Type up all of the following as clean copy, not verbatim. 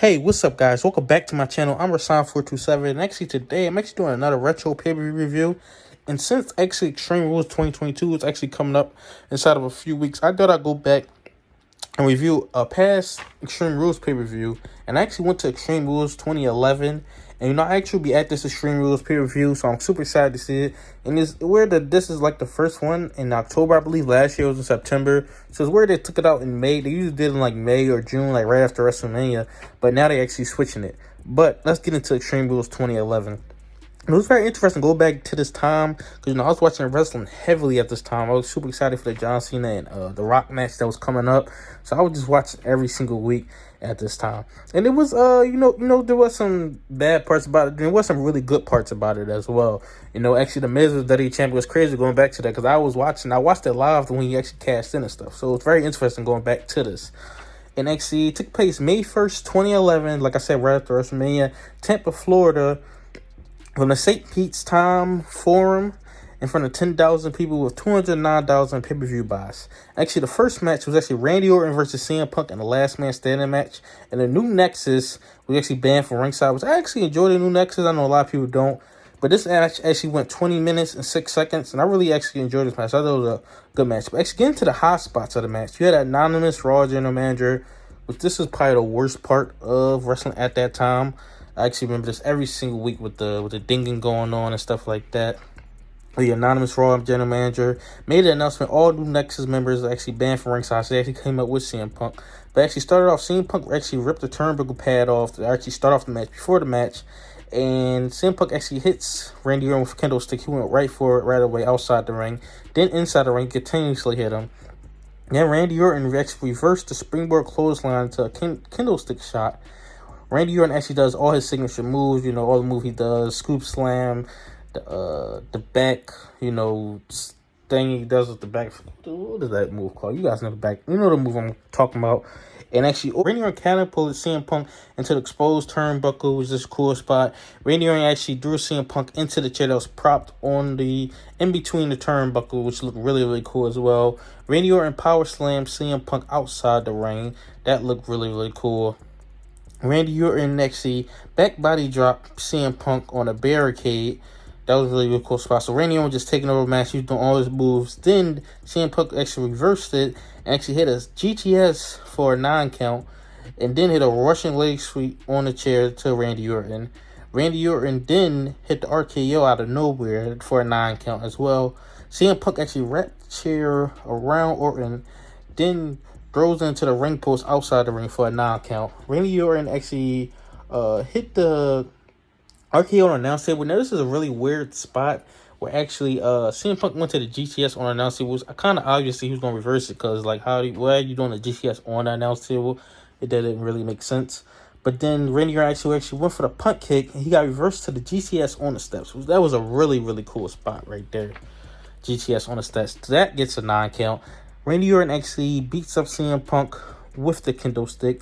Hey, what's up, guys? Welcome back to my channel. I'm Rasan427, and actually today I'm actually doing another retro pay-per-view review. And since actually Extreme Rules 2022 is actually coming up inside of a few weeks, I thought I'd go back and review a past Extreme Rules pay-per-view. And I actually went to Extreme Rules 2011, and I actually be at this Extreme Rules pay-per-view, so I'm super excited to see it. And this is like the first one in October, I believe. Last year was in September, so it's where they took it out in May. They usually did it in like May or June, like right after WrestleMania, but now they actually switching it. But let's get into Extreme Rules 2011. It was very interesting to go back to this time because I was watching wrestling heavily at this time. I was super excited for the John Cena and the Rock match that was coming up, so I was just watching every single week at this time. And it was there was some bad parts about it. There was some really good parts about it as well. Actually the Miz was WWE champion. Was crazy going back to that because I watched it live when he actually cashed in and stuff. So it's very interesting going back to this. And actually it took place May 1st, 2011. Like I said, right after WrestleMania, Tampa, Florida. From the St. Pete's Time Forum in front of 10,000 people with $209 pay-per-view buys. Actually, the first match was actually Randy Orton versus CM Punk in the Last Man Standing match. And the new Nexus was actually banned from ringside, which I actually enjoyed the new Nexus. I know a lot of people don't. But this match actually went 20 minutes and 6 seconds. And I really actually enjoyed this match. I thought it was a good match. But actually, getting to the hot spots of the match, you had an anonymous Raw general manager, which this is probably the worst part of wrestling at that time. I actually remember this every single week with the dinging going on and stuff like that. The anonymous Raw general manager made an announcement. All new Nexus members are actually banned from ringside. So they actually came up with CM Punk. But actually started off, CM Punk actually ripped the turnbuckle pad off to actually start off the match before the match. And CM Punk actually hits Randy Orton with a kendo stick. He went right for it right away outside the ring. Then inside the ring, continuously hit him. Then Randy Orton actually reversed the springboard clothesline to a kendo stick shot. Randy Orton actually does all his signature moves, all the moves he does, scoop slam, the back, thing he does with the back. What is that move called? You guys know the back. You know the move I'm talking about. And actually, Randy Orton catapulted CM Punk into the exposed turnbuckle, which is a cool spot. Randy Orton actually drew CM Punk into the chair that was propped in between the turnbuckle, which looked really, really cool as well. Randy Orton power slammed CM Punk outside the ring. That looked really, really cool. Randy Orton actually back body drop CM Punk on a barricade. That was a really, really cool spot. So Randy Orton just taking over the match. He was doing all his moves. Then CM Punk actually reversed it and actually hit a GTS for a 9 count. And then hit a Russian leg sweep on the chair to Randy Orton. Randy Orton then hit the RKO out of nowhere for a 9 count as well. CM Punk actually wrapped the chair around Orton. Then throws into the ring post outside the ring for a 9 count. Randy Orton actually hit the RKO on the announce table. Now, this is a really weird spot where actually CM Punk went to the GTS on the announce table. It was kind of obviously he was going to reverse it because, like, why are you doing the GTS on the announce table? It didn't really make sense. But then Randy Orton actually went for the punt kick, and he got reversed to the GTS on the steps. That was a really, really cool spot right there. GTS on the steps. That gets a 9 count. Randy Orton actually beats up CM Punk with the kendo stick.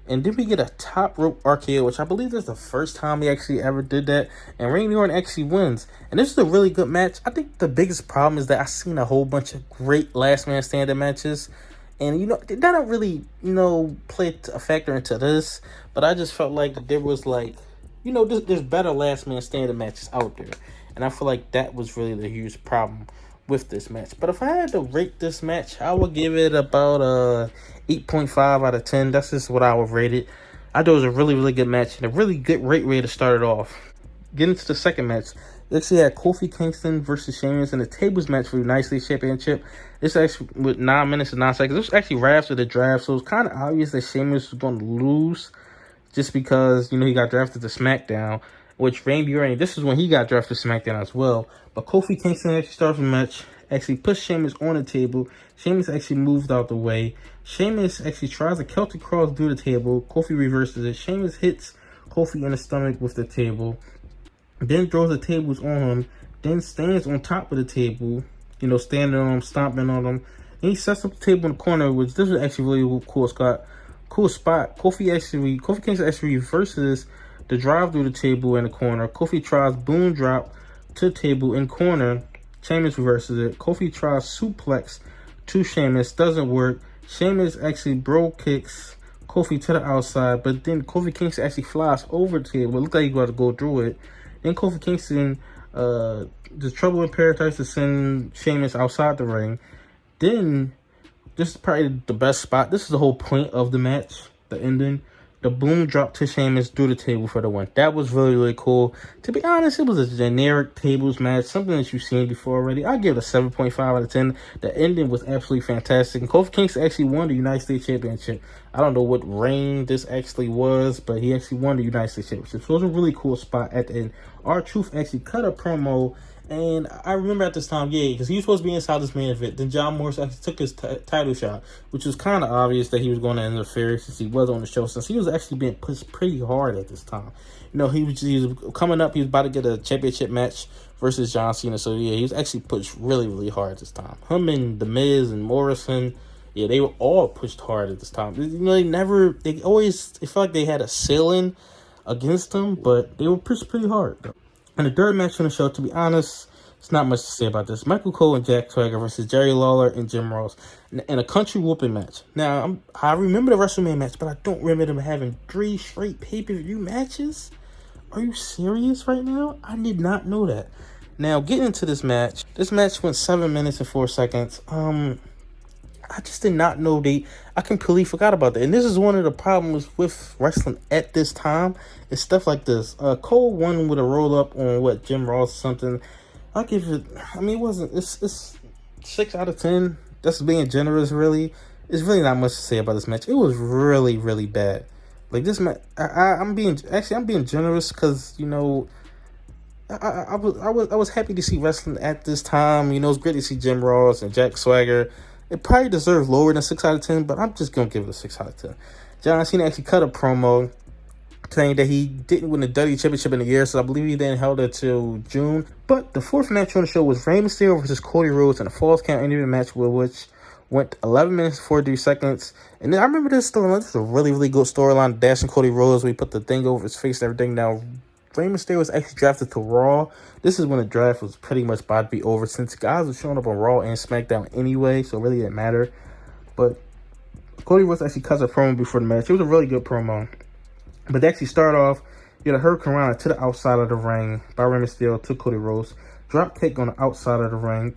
And then we get a top rope RKO, which I believe is the first time he actually ever did that. And Randy Orton actually wins. And this is a really good match. I think the biggest problem is that I've seen a whole bunch of great last man standing matches. And, they don't really, play a factor into this. But I just felt like there was, like, there's better last man standing matches out there. And I feel like that was really the huge problem with this match. But if I had to rate this match, I would give it about 8.5 out of 10. That's just what I would rate it. I thought it was a really, really good match and a really good rate way to start it off. Getting to the second match, we actually had Kofi Kingston versus Sheamus in the tables match for the United States Championship. This actually with 9 minutes and 9 seconds. This was actually right after the draft, so it's kind of obvious that Sheamus was going to lose just because, he got drafted to SmackDown. Which Randy Orton, this is when he got drafted to SmackDown as well. But Kofi Kingston actually starts the match, actually pushed Sheamus on the table. Sheamus actually moved out the way. Sheamus actually tries a Celtic cross through the table. Kofi reverses it. Sheamus hits Kofi in the stomach with the table. Then throws the tables on him. Then stands on top of the table, standing on him, stomping on him. And he sets up the table in the corner, which this is actually really cool spot. Kofi Kingston actually reverses the drive through the table in the corner. Kofi tries boom drop to the table in corner. Sheamus reverses it. Kofi tries suplex to Sheamus. Doesn't work. Sheamus actually bro kicks Kofi to the outside, but then Kofi Kingston actually flies over the table. It looked like he got to go through it. Then Kofi Kingston, the Trouble in Paradise to send Sheamus outside the ring. Then, this is probably the best spot. This is the whole point of the match, the ending. The boom drop to Sheamus through the table for the win. That was really, really cool. To be honest, it was a generic tables match, something that you've seen before already. I give it a 7.5 out of 10. The ending was absolutely fantastic. And Kofi Kingston actually won the United States Championship. I don't know what reign this actually was, but he actually won the United States Championship. So it was a really cool spot at the end. R-Truth actually cut a promo. And I remember at this time, yeah, because he was supposed to be inside this main event. Then John Morrison actually took his title shot, which was kind of obvious that he was going to interfere since he was on the show. Since he was actually being pushed pretty hard at this time. You know, he was coming up. He was about to get a championship match versus John Cena. So, yeah, he was actually pushed really, really hard this time. Him and themiz and Morrison, yeah, they were all pushed hard at this time. You know, they felt like they had a ceiling against them, but they were pushed pretty hard, though. And the third match on the show, to be honest, it's not much to say about this. McCool and Jack Swagger versus Jerry Lawler and Jim Ross in a country whooping match. Now, I remember the WrestleMania match, but I don't remember them having 3 straight pay-per-view matches. Are you serious right now? I did not know that. Now, getting into this match went 7 minutes and 4 seconds. I just did not know I completely forgot about that. And this is one of the problems with wrestling at this time. It's stuff like this. Cole won with a roll up on Jim Ross or something. I'll give it, I mean, it's 6 out of 10. That's being generous, really. It's really not much to say about this match. It was really, really bad. Like this match, I'm being generous because, you know, I was happy to see wrestling at this time. You know, it's great to see Jim Ross and Jack Swagger. It probably deserves lower than 6 out of 10, but I'm just going to give it a 6 out of 10. John Cena actually cut a promo saying that he didn't win the WWE Championship in a year, so I believe he then held it till June. But the fourth match on the show was Rey Mysterio versus Cody Rhodes in a falls count interview match, which went 11 minutes and 43 seconds. And then I remember this storyline. This is a really, really good storyline. Dashing Cody Rhodes, where he put the thing over his face and everything. Now, Rey Mysterio was actually drafted to Raw. This is when the draft was pretty much about to be over, since guys were showing up on Raw and SmackDown anyway, so it really didn't matter. But Cody Rhodes actually cuts a promo before the match. It was a really good promo. But they actually start off, you had a hurricanrana to the outside of the ring by Rey Mysterio to Cody Rhodes. Drop kick on the outside of the ring.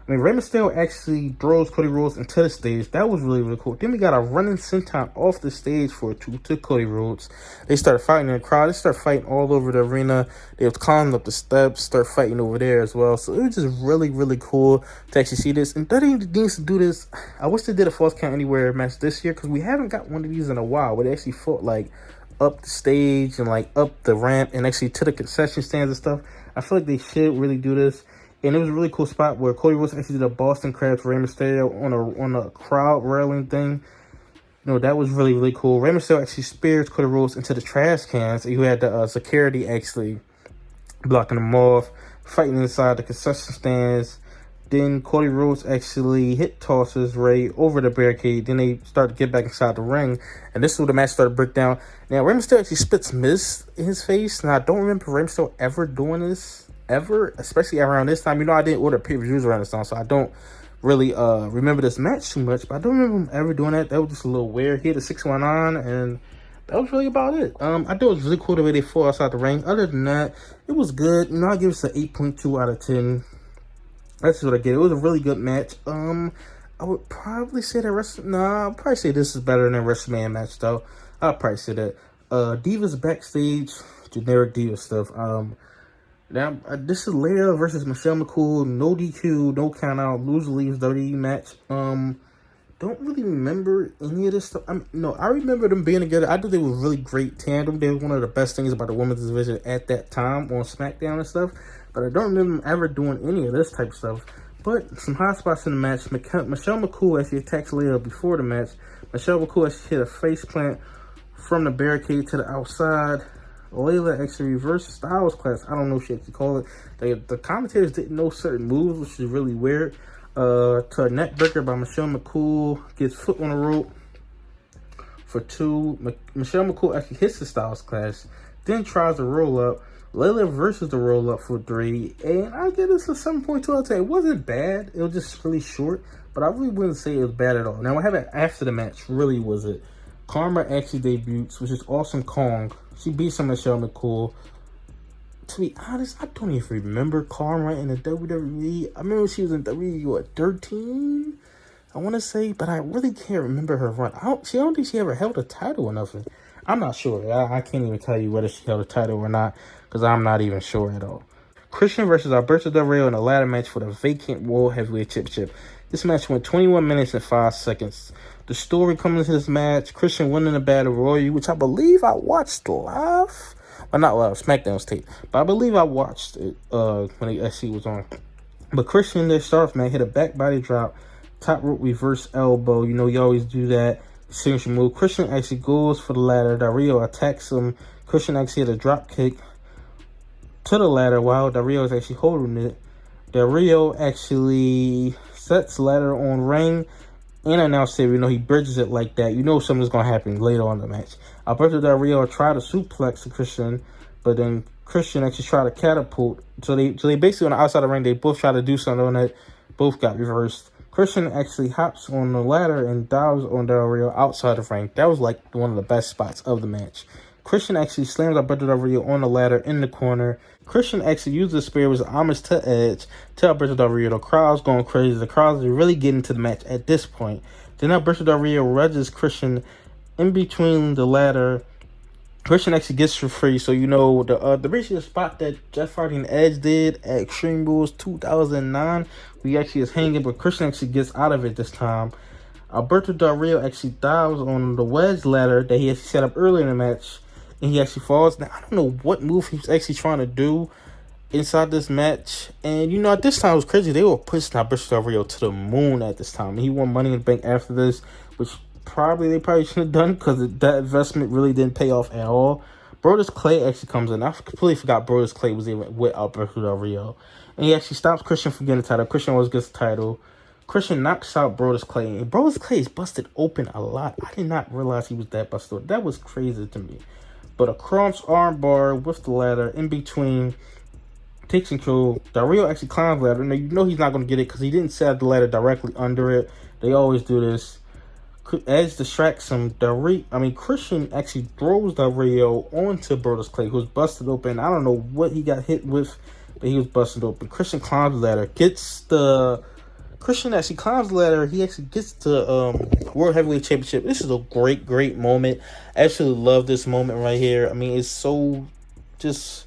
Rey Mysterio actually throws Cody Rhodes into the stage. That was really, really cool. Then we got a running senton off the stage to Cody Rhodes. They started fighting in the crowd. They started fighting all over the arena. They was climbing up the steps, start fighting over there as well. So it was just really, really cool to actually see this. And WWE needs to do this. I wish they did a Falls Count Anywhere match this year, because we haven't got one of these in a while where they actually fought like up the stage and like up the ramp and actually to the concession stands and stuff. I feel like they should really do this. And it was a really cool spot where Cody Rhodes actually did a Boston Crab for Rey Mysterio on a crowd railing thing. You know, that was really, really cool. Rey Mysterio actually spears Cody Rhodes into the trash cans. You had the security actually blocking them off, fighting inside the concession stands. Then Cody Rhodes actually hit tosses Rey over the barricade. Then they start to get back inside the ring. And this is where the match started to break down. Now, Rey Mysterio actually spits mist in his face. Now, I don't remember Rey Mysterio ever doing this. Ever, especially around this time. You know, I didn't order pay-per-views around this time, so I don't really remember this match too much, but I don't remember him ever doing that. That was just a little weird. He had a 619, and that was really about it. I thought it was really cool the way they fought outside the ring. Other than that, it was good. You know, I give it an 8.2 out of 10. That's what I get. It was a really good match. I would probably say that I'll probably say this is better than a WrestleMania match, though. I'll probably say that. Divas Backstage, generic Divas stuff. Now, this is Layla versus Michelle McCool. No DQ, no count out, loser leaves WWE match. Don't really remember any of this stuff. I remember them being together. I thought they were really great tandem. They were one of the best things about the women's division at that time on SmackDown and stuff. But I don't remember them ever doing any of this type of stuff. But some hot spots in the match. Michelle McCool actually attacks Layla before the match. Michelle McCool actually hit a face plant from the barricade to the outside. Layla actually reversed Styles Clash. I don't know what you actually call it. The commentators didn't know certain moves, which is really weird. To a neck breaker by Michelle McCool. Gets foot on the rope for 2. Michelle McCool actually hits the Styles Clash. Then tries to roll up. Layla versus the roll up for 3. And I give this a 7.2 out of 10. It wasn't bad. It was just really short. But I really wouldn't say it was bad at all. Now, what happened after the match really was it. Kharma actually debuts, which is Awesome Kong. She beats him at McCool. To be honest, I don't even remember Kharma in the WWE. I remember she was in WWE at 13, I want to say, but I really can't remember her run. I don't think she ever held a title or nothing. I'm not sure. I can't even tell you whether she held a title or not, because I'm not even sure at all. Christian versus Alberto Del Rio in a ladder match for the vacant World Heavyweight Championship. This match went 21 minutes and 5 seconds. The story coming into this match, Christian winning the Battle Royal, which I believe I watched live. Well, not live, SmackDown's tape. But I believe I watched it when the SC was on. But Christian, their start man, hit a back body drop, top rope reverse elbow. You know, you always do that signature move. Christian actually goes for the ladder. Del Rio attacks him. Christian actually hit a drop kick to the ladder while Del Rio is actually holding it. Del Rio actually sets ladder on ring and announced it. You know, he bridges it like that. You know something's going to happen later on in the match. Alberto Del Rio tried to suplex Christian, but then Christian actually tried to catapult. So they basically on the outside of the ring, they both tried to do something on it. Both got reversed. Christian actually hops on the ladder and dives on Del Rio outside the ring. That was like one of the best spots of the match. Christian actually slams Alberto Del Rio on the ladder in the corner. Christian actually used the spear as homage to Edge to Alberto Del Rio. The crowd's going crazy. The crowd's really getting to the match at this point. Then Alberto Del Rio wedges Christian in between the ladder. Christian actually gets for free. So, you know, the basically spot that Jeff Hardy and Edge did at Extreme Rules 2009, we actually is hanging, but Christian actually gets out of it this time. Alberto Del Rio actually dives on the wedge ladder that he actually set up earlier in the match, and he actually falls. Now, I don't know what move he was actually trying to do inside this match. And, you know, at this time, it was crazy. They were pushing Alberto Del Rio to the moon at this time. And he won Money in the Bank after this, which they probably shouldn't have done, because that investment really didn't pay off at all. Brodus Clay actually comes in. I completely forgot Brodus Clay was even with Alberto Del Rio. And he actually stops Christian from getting the title. Christian always gets the title. Christian knocks out Brodus Clay. And Brodus Clay is busted open a lot. I did not realize he was that busted. That was crazy to me. But a Kromp's armbar with the ladder in between takes control. Del Rio actually climbs the ladder. Now, you know he's not going to get it because he didn't set the ladder directly under it. They always do this. Edge distracts him. Christian actually throws Del Rio onto Brodus Clay, who was busted open. I don't know what he got hit with, but he was busted open. Christian climbs the ladder. Christian actually climbs the ladder. He actually gets the World Heavyweight Championship. This is a great, great moment. I absolutely love this moment right here. I mean, it's so it's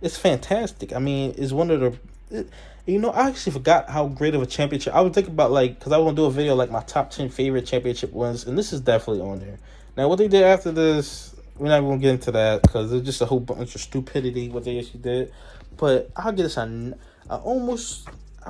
fantastic. I mean, it's one of the... You know, I actually forgot how great of a championship. I was thinking about, like, because I want to do a video, like, my top 10 favorite championship wins, and this is definitely on there. Now, what they did after this, we're not going to get into that, because it's just a whole bunch of stupidity, what they actually did. But I'll get this I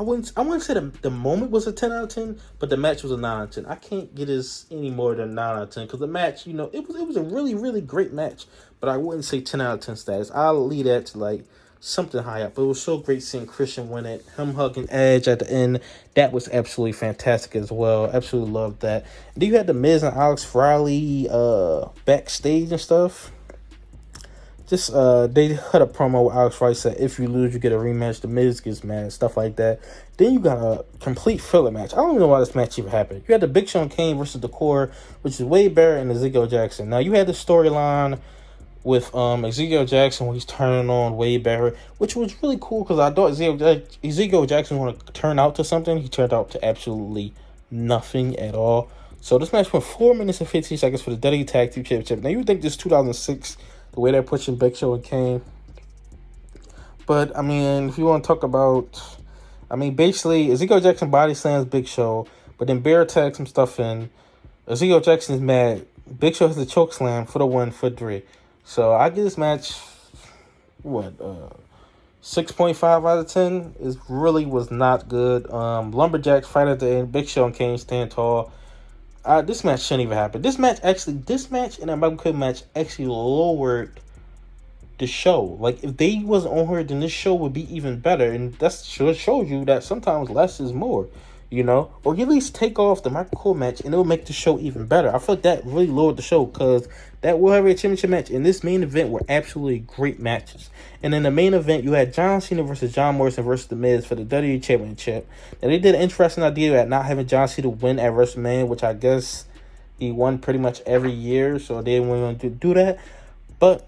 wouldn't say the moment was a 10 out of 10, but the match was a 9 out of 10. I can't get this any more than 9 out of 10, because the match, you know, it was a really, really great match, but I wouldn't say 10 out of 10 status. I'll leave that to, like, something high up. But it was so great seeing Christian win it. Him hugging Edge at the end. That was absolutely fantastic as well. Absolutely loved that. Then you had the Miz and Alex Riley backstage and stuff. Just they had a promo where Alex Riley said, if you lose, you get a rematch. The Miz gets mad, stuff like that. Then you got a complete filler match. I don't even know why this match even happened. You had the Big Show and Kane versus the Core, which is Wade Barrett and Ezekial Jackson. Now you had the storyline with Ezekial Jackson when he's turning on Wade Barrett, which was really cool because I thought Ezekial Jackson was going to turn out to something. He turned out to absolutely nothing at all. So this match went 4 minutes and 15 seconds for the WWE Tag Team Championship. Now you would think this 2006, the way they're pushing Big Show and Kane. But, I mean, if you want to talk about... I mean, basically, Ezekiel Jackson body slams Big Show, but then Barrett tags some stuff in. Ezekiel Jackson is mad. Big Show has a choke slam for the win for 3. So I give this match, 6.5 out of 10. It really was not good. Lumberjack fight at the end. Big Show and Kane stand tall. This match shouldn't even happen. This match and that Michael Cole match actually lowered the show. Like, if they wasn't on here, then this show would be even better. And that shows you that sometimes less is more. You know, or at least take off the Michael Cole match and it'll make the show even better. I feel like that really lowered the show because that World Heavyweight Championship match and this main event were absolutely great matches. And in the main event, you had John Cena versus John Morrison versus The Miz for the WWE Championship. Now, they did an interesting idea at not having John Cena win at WrestleMania, which I guess He won pretty much every year, so they didn't want to do that. But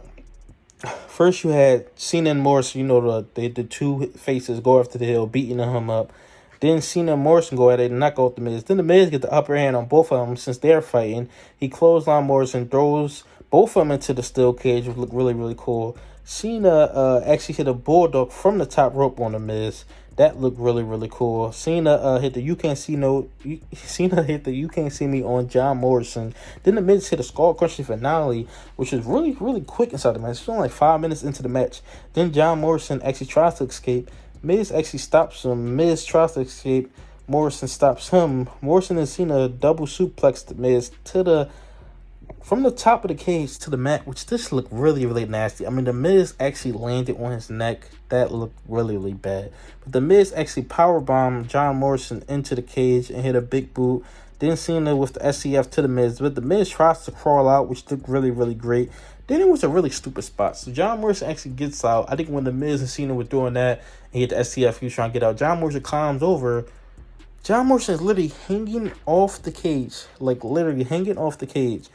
first you had Cena and Morrison, you know, the two faces go after the hill, beating him up. Then Cena and Morrison go at it and knock out the Miz. Then the Miz get the upper hand on both of them since they're fighting. He clothesline Morrison, throws both of them into the steel cage, which looked really, really cool. Cena actually hit a bulldog from the top rope on the Miz. That looked really, really cool. Cena hit the you can't see me on John Morrison. Then the Miz hit a skull crushing finale, which was really, really quick inside the match. It's only like 5 minutes into the match. Then John Morrison actually tries to escape. Miz actually stops him. Miz tries to escape. Morrison stops him. Morrison and Cena double suplex the Miz from the top of the cage to the mat, which this looked really, really nasty. I mean, the Miz actually landed on his neck. That looked really, really bad. But the Miz actually powerbombed John Morrison into the cage and hit a big boot. Then Cena with the SCF to the Miz. But the Miz tries to crawl out, which looked really, really great. Then it was a really stupid spot. So John Morrison actually gets out. I think when the Miz and Cena were doing that, and he hit the SCF, he was trying to get out. John Morrison climbs over. John Morrison is literally hanging off the cage. Like, literally hanging off the cage.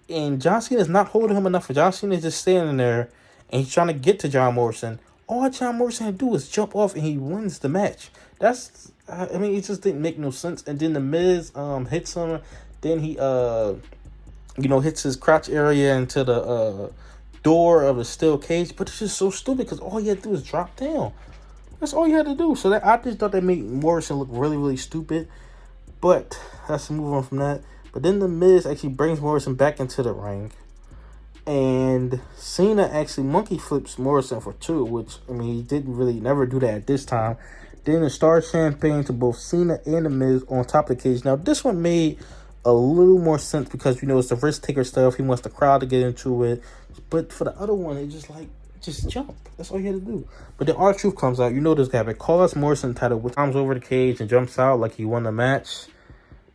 And John Cena is not holding him enough. John Cena is just standing there, and he's trying to get to John Morrison. All John Morrison had to do is jump off, and he wins the match. I mean, it just didn't make no sense. And then the Miz hits him. Then he hits his crotch area into the door of the steel cage. But it's just so stupid because all he had to do is drop down. That's all you had to do. So I just thought they made Morrison look really, really stupid. But let's move on from that. But then the Miz actually brings Morrison back into the ring. And Cena actually monkey flips Morrison for 2, which, I mean, he didn't really never do that at this time. Then the Star Champagne to both Cena and the Miz on top of the cage. Now, this one made a little more sense because, you know, it's the risk taker stuff. He wants the crowd to get into it. But for the other one, it's just jump. That's all you had to do. But then R-Truth comes out. You know this guy. But calls Morrison title, which comes over the cage and jumps out like he won the match.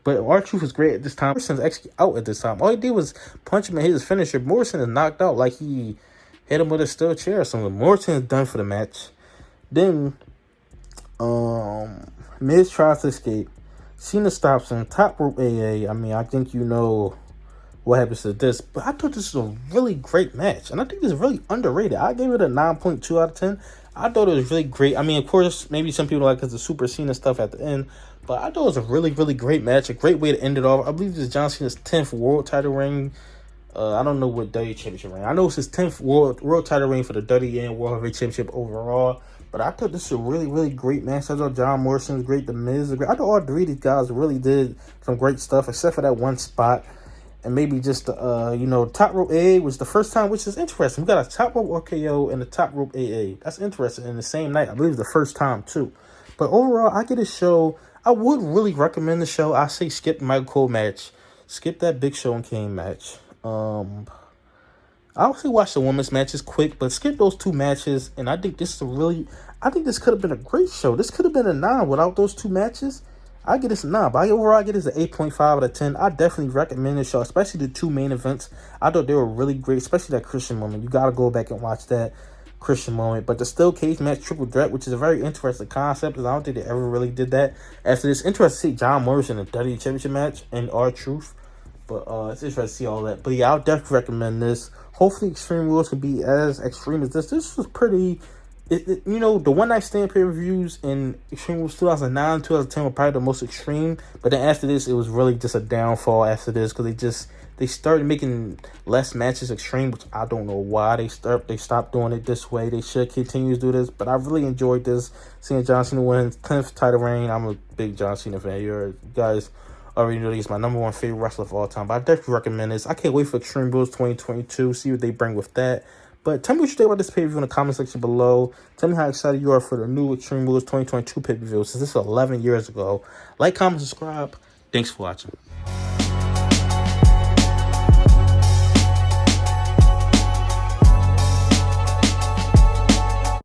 But R-Truth was great at this time. Morrison's actually out at this time. All he did was punch him and hit his finisher. Morrison is knocked out like he hit him with a steel chair or something. Morrison is done for the match. Then Miz tries to escape. Cena stops him. Top rope AA. I mean, I think you know what happens to this. But I thought this was a really great match. And I think it's really underrated. I gave it a 9.2 out of 10. I thought it was really great. I mean, of course, maybe some people like because the Super Cena stuff at the end. But I thought it was a really, really great match. A great way to end it off. I believe this is John Cena's 10th world title reign. I don't know what WWE Championship reign. I know it's his 10th world title reign for the WWE and World Heavyweight Championship overall. But I thought this was a really, really great match. I thought John Morrison was great. The Miz was great. I thought all 3 of these guys really did some great stuff, except for that one spot. And maybe just, top rope AA was the first time, which is interesting. We got a top rope RKO and a top rope AA. That's interesting. In the same night, I believe the first time, too. But overall, I get a show. I would really recommend the show. I say skip the McCool match. Skip that Big Show and Kane match. I also watch the women's matches quick, but skip those 2 matches. And I think this could have been a great show. This could have been a 9 without those 2 matches. I get this a 9, but overall I get this an 8.5 out of 10. I definitely recommend this show, especially the 2 main events. I thought they were really great, especially that Christian moment. You got to go back and watch that Christian moment. But the steel cage match triple threat, which is a very interesting concept, because I don't think they ever really did that. After this, interesting to see John Morrison in a WWE Championship match and R-Truth. But it's interesting to see all that. But yeah, I'll definitely recommend this. Hopefully Extreme Rules can be as extreme as this. This was pretty... the one night stand pay-per-views in Extreme Rules 2009, 2010 were probably the most extreme. But then after this, it was really just a downfall after this, because they started making less matches extreme, which I don't know why they stopped doing it this way. They should continue to do this, but I really enjoyed this, seeing John Cena win his 10th title reign. I'm a big John Cena fan. You guys already know he's my number 1 favorite wrestler of all time, but I definitely recommend this. I can't wait for Extreme Rules 2022, see what they bring with that. But tell me what you think about this pay-per-view in the comment section below. Tell me how excited you are for the new Extreme Rules 2022 pay-per-view, since this was 11 years ago. Like, comment, subscribe. Thanks for watching.